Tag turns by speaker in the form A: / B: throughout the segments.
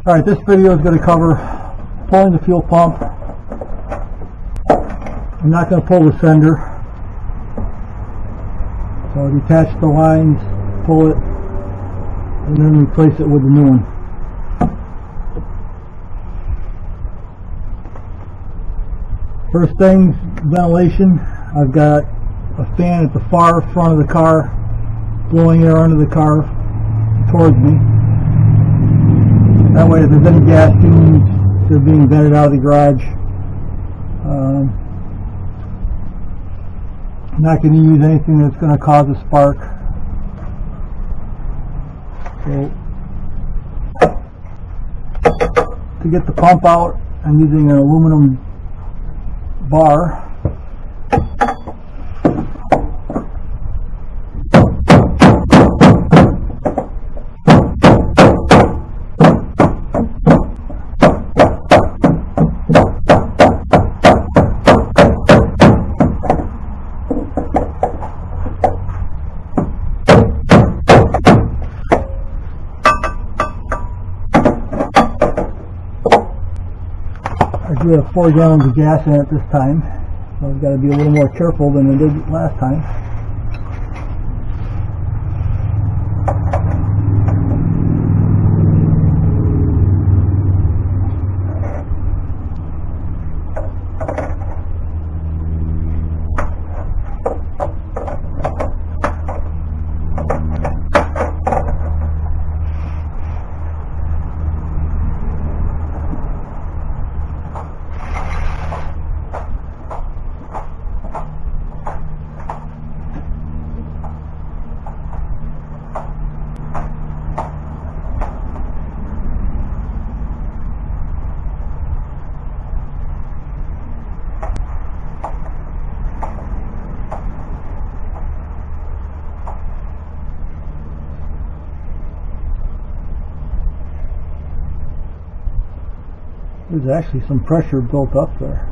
A: Alright, this video is going to cover pulling the fuel pump. I'm not going to pull the sender. So detach the lines, pull it, and then replace it with the new one. First thing, ventilation. I've got a fan at the far front of the car, blowing air under the car towards me. That way if there's any gas fumes, they're being vented out of the garage. I'm not going to use anything that's going to cause a spark. So, to get the pump out, I'm using an aluminum bar. I do have 4 gallons of gas in it this time, so I've got to be a little more careful than I did last time. There's actually some pressure built up there.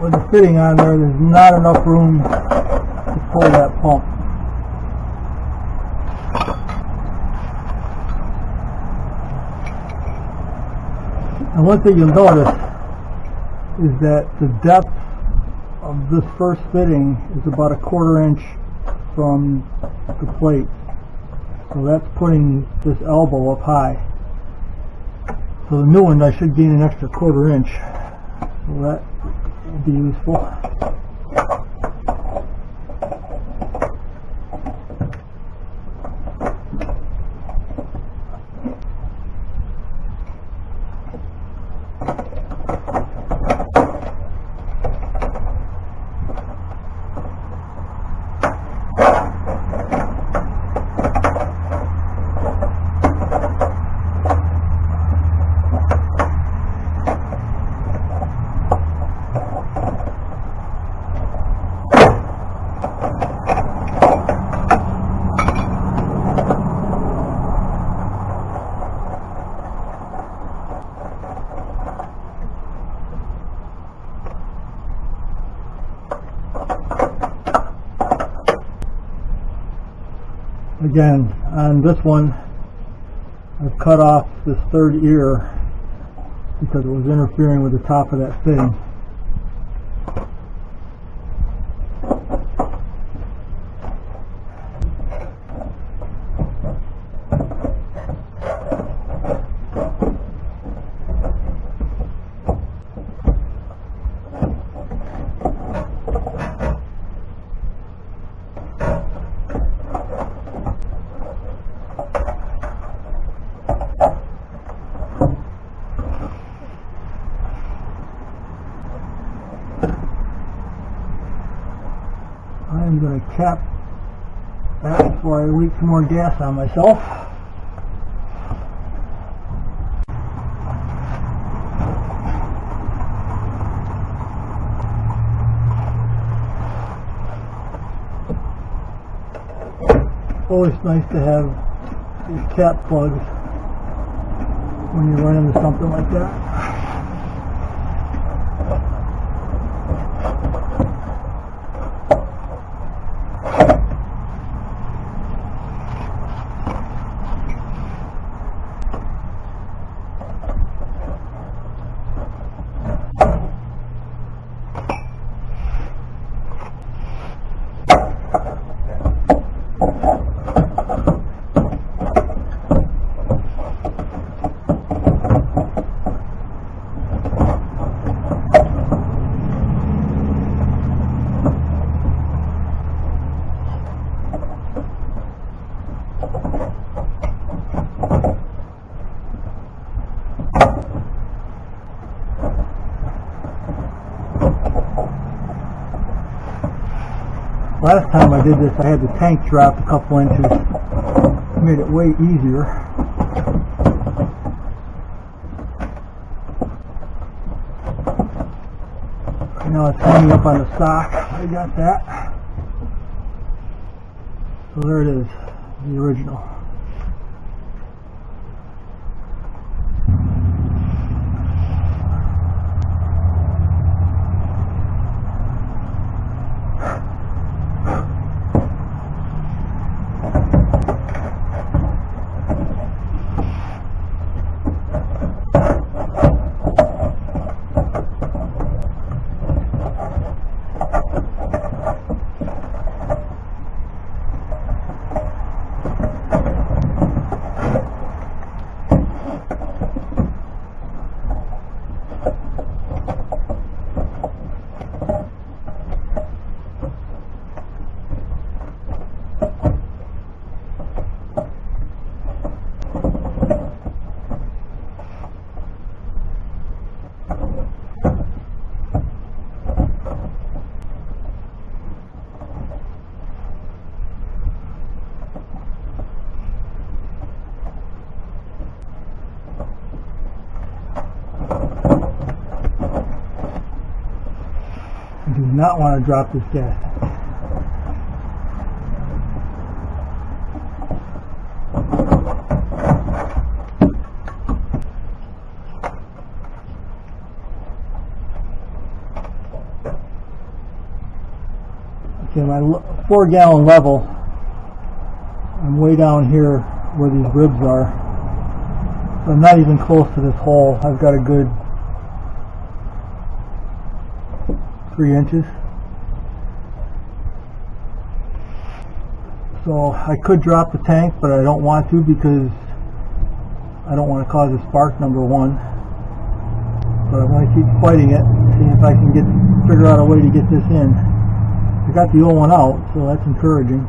A: with the fitting on there, there's not enough room to pull that pump. And one thing you'll notice is that the depth of this first fitting is about 1/4 inch from the plate. So that's putting this elbow up high. So the new one, I should gain an extra 1/4 inch. So that will be useful. Again, on this one, I've cut off this third ear because it was interfering with the top of that fitting. I'm going to cap that before I leak some more gas on myself. It's always nice to have these cap plugs when you run into something like that. Last time I did this, I had the tank dropped a couple inches. Made it way easier. Now it's hanging up on the sock. I got that. So there it is, the original. I do not want to drop this gas. Okay, my 4-gallon level, I'm way down here where these ribs are. So I'm not even close to this hole. I've got a good 3 inches. So I could drop the tank, but I don't want to because I don't want to cause a spark, number one. But I'm going to keep fighting it, see if I can figure out a way to get this in. I got the old one out, so that's encouraging.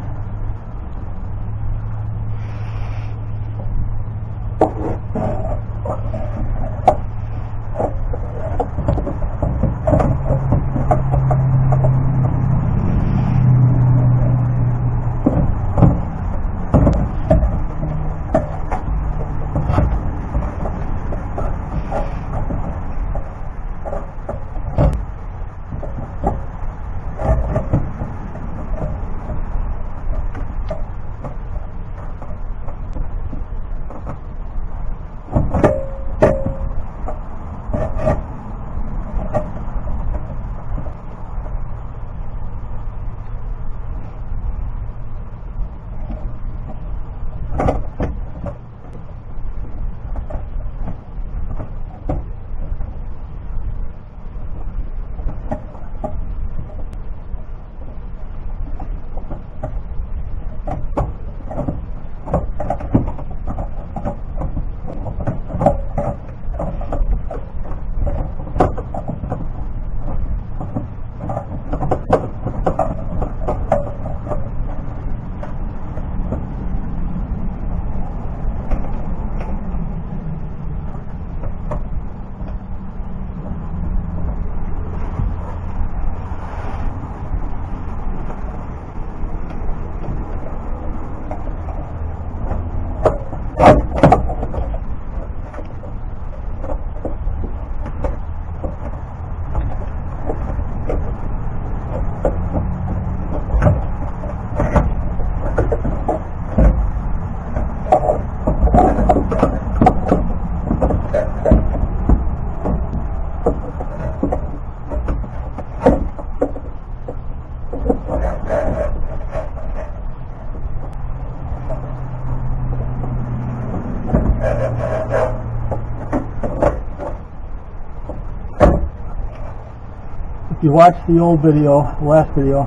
A: If you watch the old video, the last video,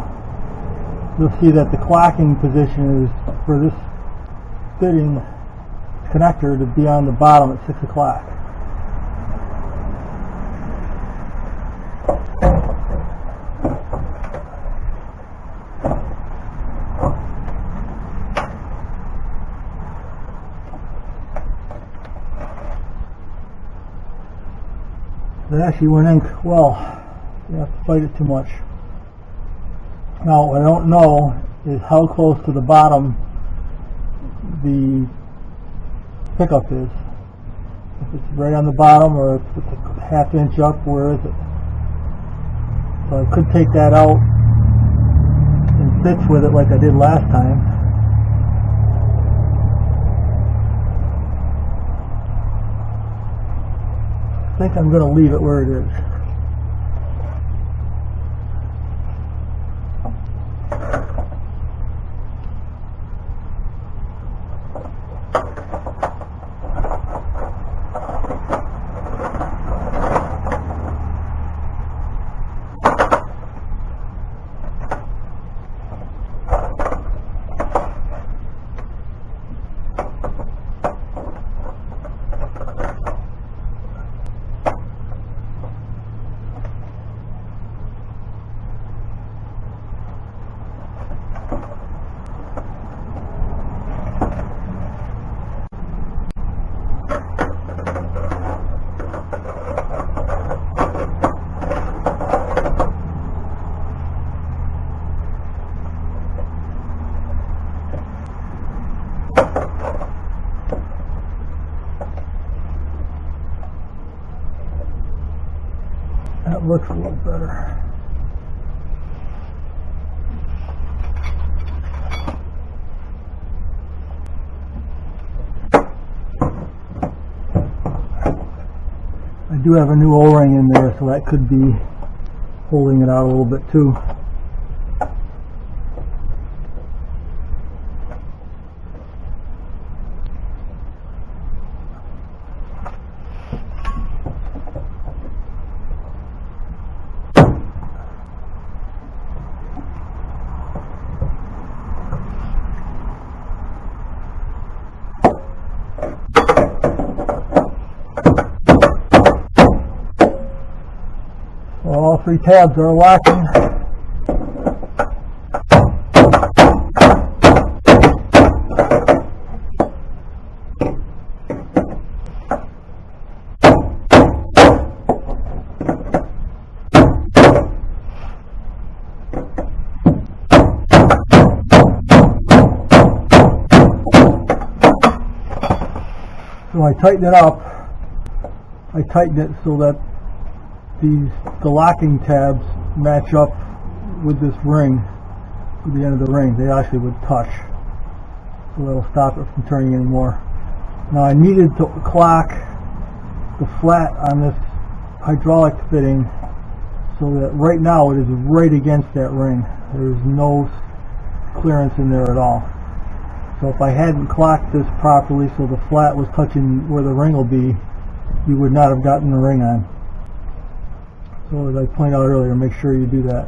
A: you'll see that the clocking position is for this fitting connector to be on the bottom at 6 o'clock. It actually went in well. You have to fight it too much. Now, what I don't know is how close to the bottom the pickup is. If it's right on the bottom or if it's a half inch up, where is it? So I could take that out and stitch with it like I did last time. I think I'm going to leave it where it is. That looks a little better. I do have a new O-ring in there, so that could be holding it out a little bit too. three tabs are locking. So I tighten it up. I tighten it so that the locking tabs match up with this ring, with the end of the ring. They actually would touch, so that'll stop it from turning anymore. Now I needed to clock the flat on this hydraulic fitting so that right now it is right against that ring. There's no clearance in there at all. So if I hadn't clocked this properly so the flat was touching where the ring will be, you would not have gotten the ring on. So as I pointed out earlier, make sure you do that.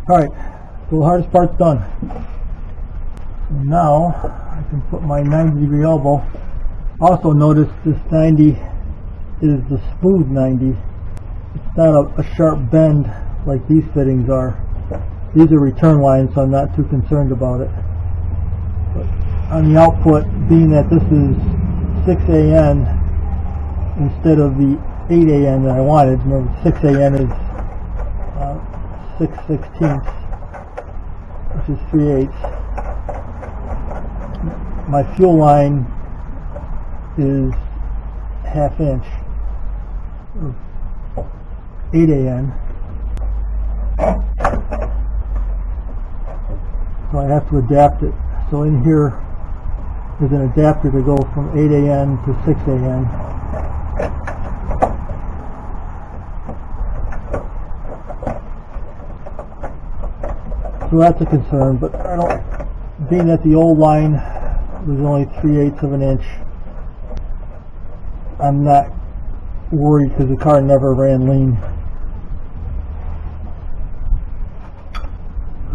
A: Alright, so the hardest part's done. So now I can put my 90-degree elbow. Also notice this 90 is the smooth 90. It's not a sharp bend like these fittings are. These are return lines, so I'm not too concerned about it. But on the output, being that this is 6 AN instead of the 8 AN that I wanted, remember 6 AN is 6/16, which is 3/8. My fuel line is ½ inch of 8 AN. So I have to adapt it. So in here is an adapter to go from 8 AN to 6 AN. So that's a concern, but I don't, being that the old line was only 3/8 of an inch, I'm not worried because the car never ran lean.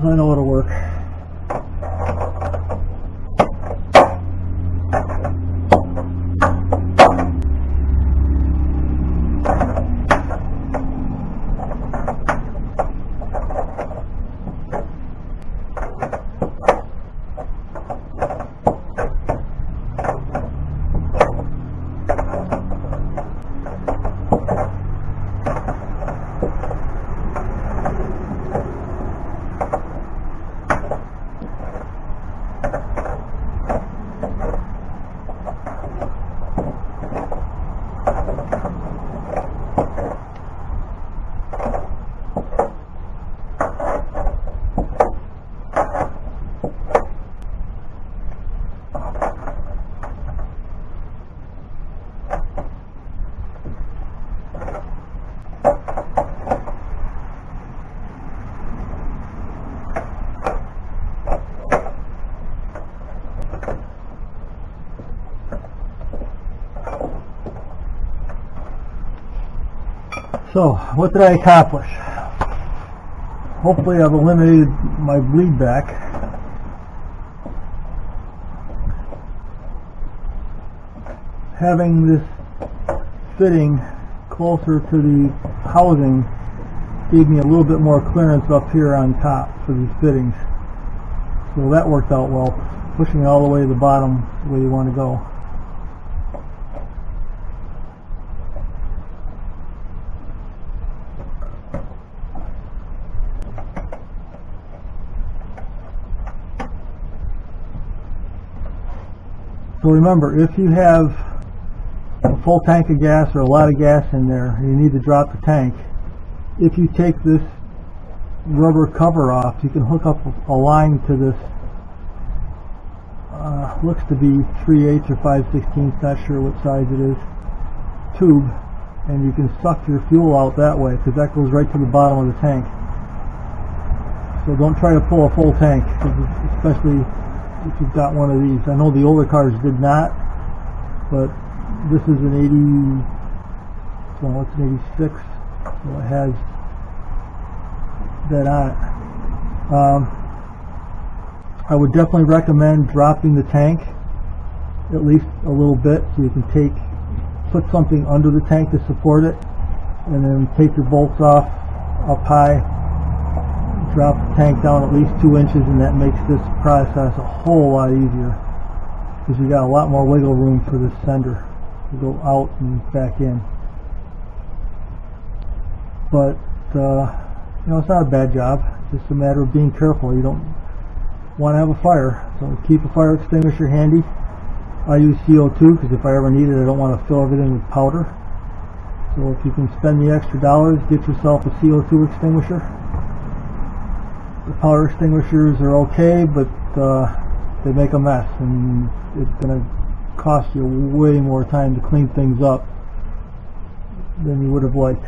A: So I know it'll work. So, what did I accomplish? Hopefully I've eliminated my bleed back. Having this fitting closer to the housing gave me a little bit more clearance up here on top for these fittings. So that worked out well. Pushing it all the way to the bottom is the way you want to go. So remember, if you have a full tank of gas or a lot of gas in there and you need to drop the tank, if you take this rubber cover off, you can hook up a line to this, looks to be 3/8 or 5/16, not sure what size it is, tube, and you can suck your fuel out that way because that goes right to the bottom of the tank. So don't try to pull a full tank, especially if you've got one of these. I know the older cars did not, but this is an 80, so it's an 86, so it has that on it. I would definitely recommend dropping the tank at least a little bit so you can put something under the tank to support it, and then take your bolts off up high, drop the tank down at least 2 inches, and that makes this process a whole lot easier because you got a lot more wiggle room for the sender to go out and back in. But you know, it's not a bad job. It's just a matter of being careful. You don't want to have a fire, so keep a fire extinguisher handy. I use CO2 because if I ever need it, I don't want to fill everything with powder. So if you can spend the extra dollars, get yourself a CO2 extinguisher. The powder extinguishers are okay, but they make a mess, and it's going to cost you way more time to clean things up than you would have liked.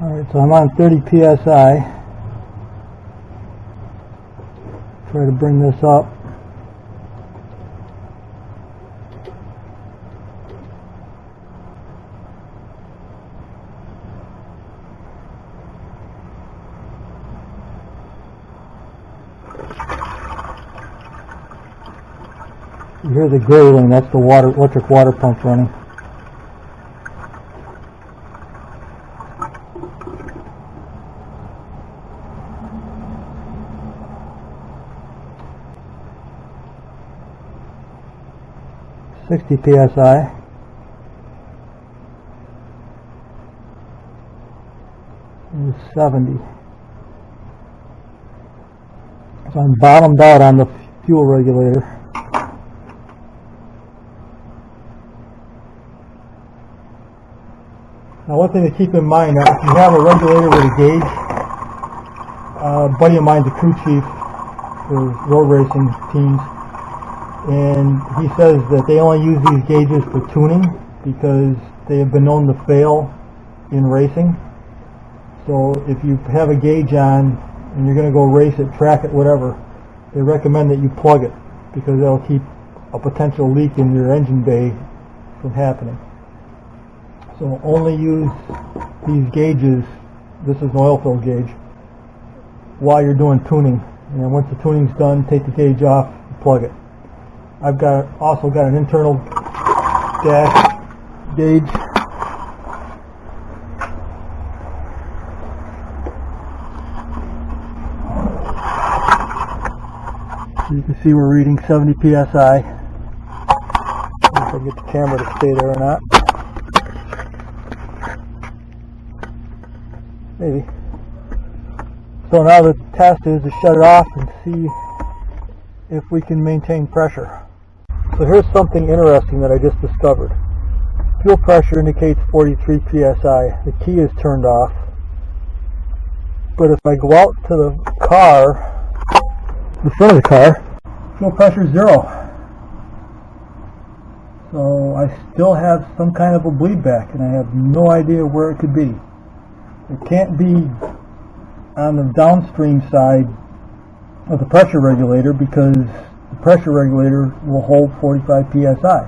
A: Alright, so I'm on 30 psi. Try to bring this up. You hear the gurgling, that's the electric water pump running. .60 psi. And 70. So I'm bottomed out on the fuel regulator. Now, one thing to keep in mind, if you have a regulator with a gauge, a buddy of mine's a crew chief for road racing teams, and he says that they only use these gauges for tuning because they have been known to fail in racing. So if you have a gauge on and you're going to go race it, track it, whatever, they recommend that you plug it because that'll keep a potential leak in your engine bay from happening. So only use these gauges, this is an oil fill gauge, while you're doing tuning. And then once the tuning's done, take the gauge off and plug it. I've also got an internal dash gauge. So you can see we're reading 70 psi. If I can get the camera to stay there or not. Maybe. So now the test is to shut it off and see if we can maintain pressure. So here's something interesting that I just discovered. Fuel pressure indicates 43 psi. The key is turned off. But if I go out to the car, the front of the car, fuel pressure is 0. So I still have some kind of a bleed back, and I have no idea where it could be. It can't be on the downstream side of the pressure regulator because the pressure regulator will hold 45 psi.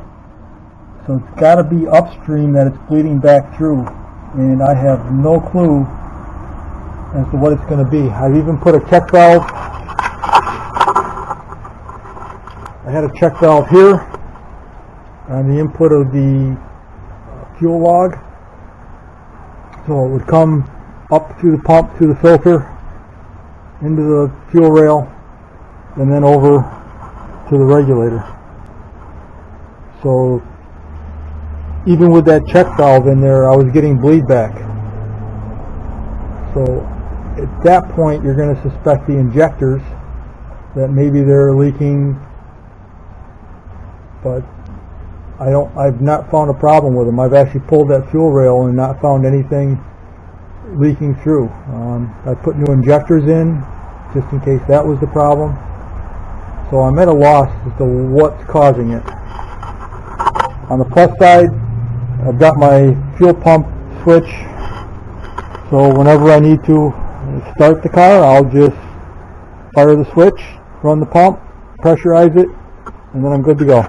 A: So it's got to be upstream that it's bleeding back through, and I have no clue as to what it's going to be. I've even put a check valve. I had a check valve here on the input of the fuel log. So it would come up through the pump, through the filter, into the fuel rail, and then over to the regulator. So even with that check valve in there, I was getting bleed back. So at that point, you're going to suspect the injectors that maybe they're leaking, but I've not found a problem with them. I've actually pulled that fuel rail and not found anything leaking through. I put new injectors in just in case that was the problem. So I'm at a loss as to what's causing it. On the plus side, I've got my fuel pump switch, so whenever I need to start the car, I'll just fire the switch, run the pump, pressurize it, and then I'm good to go.